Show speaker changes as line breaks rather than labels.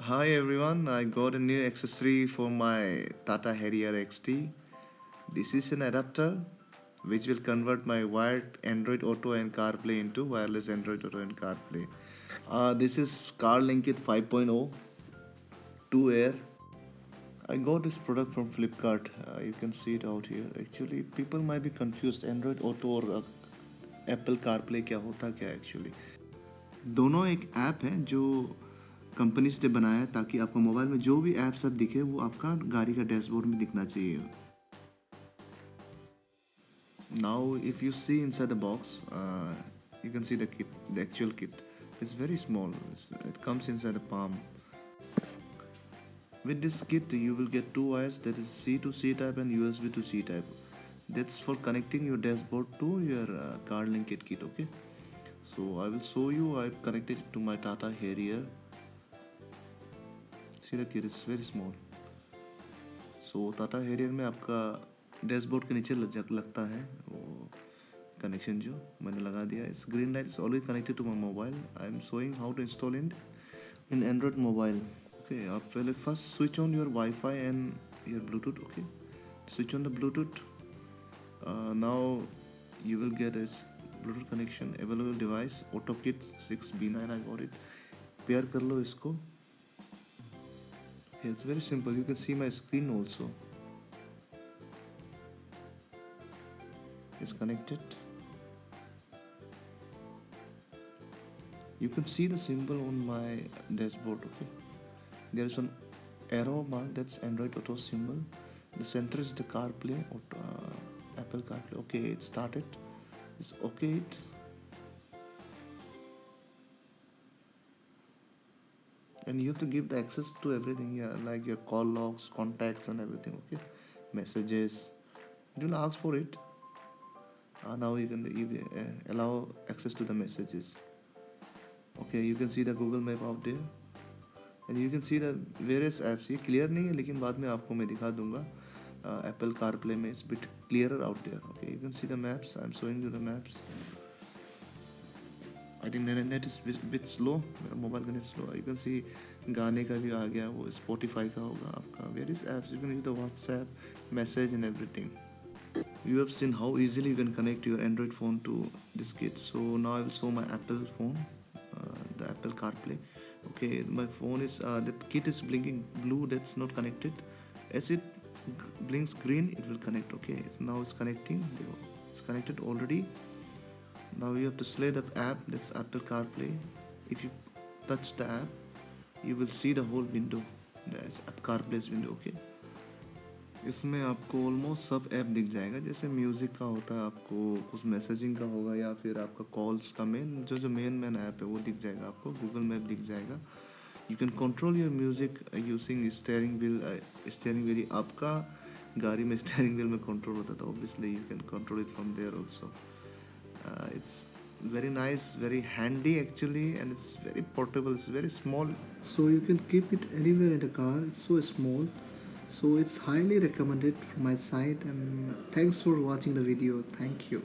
Hi everyone, I got a new accessory for my Tata Harrier XT. This is an adapter which will convert my wired Android Auto and CarPlay into wireless Android Auto and CarPlay. This is Carlinkit 5.0 2Air. I got this product from Flipkart. You can see it out here. Actually, people might be confused Android Auto और Apple CarPlay क्या होता क्या actually. दोनों एक app है जो companies ने बनाया है ताकि आपको मोबाइल में जो भी ऐप सब दिखे वो आपका गाड़ी का डैशबोर्ड में दिखना चाहिए. Now if you see inside the box, you can see the kit, the actual kit. It's very small. It comes inside the palm. With this kit you will get two wires, that is C to C type and USB to C type. That's for connecting your dashboard to your Carlinkit kit. Okay, so I will show you. I've connected it to my Tata Harrier. See that here is very small. So Tata Harrier में आपका dashboard के नीचे लगता है वो connection जो मैंने लगा दिया. इस green light is already connected to my mobile. I am showing how to install in Android mobile. Okay, आप पहले first switch on your wifi and your Bluetooth. Okay, switch on the Bluetooth. Now you will get a Bluetooth connection. Available device AutoKit 6B9. I got it. Pair कर लो इसको. It's very simple. You can see my screen also. It's connected. You can see the symbol on my dashboard. Okay, there is an arrow mark, that's Android Auto symbol. The center is the CarPlay, Apple CarPlay. Okay, it started. It's okay. And you have to give the access to everything, yeah, like your call logs, contacts and everything. Okay, messages, it will ask for it. Now you can allow access to the messages. Okay, you can see the Google Map out there and you can see the various apps. ये clear नहीं है लेकिन बाद में आपको मैं दिखा दूंगा. Apple CarPlay में it's bit clearer out there. Okay, you can see the maps. I'm showing you the maps. I think net is bit slow. मेरा मोबाइल का net slow. You can see गाने का भी आ गया, वो Spotify का होगा आपका. Various apps. You can use the WhatsApp, message and everything. You have seen how easily you can connect your Android phone to this kit. So now I will show my Apple phone, the Apple CarPlay. Okay, my phone is that kit is blinking blue. That's not connected. As it blinks green, it will connect. Okay, so now it's connecting. It's connected already. Now you have to select the app, that's Apple CarPlay. If you touch the app, you will see the whole window. That's CarPlay's window. Okay, इसमें आपको almost सब app दिख जाएगा. जैसे music का होता है, आपको कुछ मैसेजिंग का होगा या फिर आपका कॉल्स का जो मेन ऐप है वो दिख जाएगा आपको. गूगल मैप दिख जाएगा. You can control your music using steering wheel. आपका गाड़ी में स्टीयरिंग व्हील में कंट्रोल होता था. Obviously you can control it from there also. It's very nice, very handy actually, and it's very portable. It's very small, so you can keep it anywhere in the car. It's so small, so it's highly recommended from my side. And thanks for watching the video. Thank you.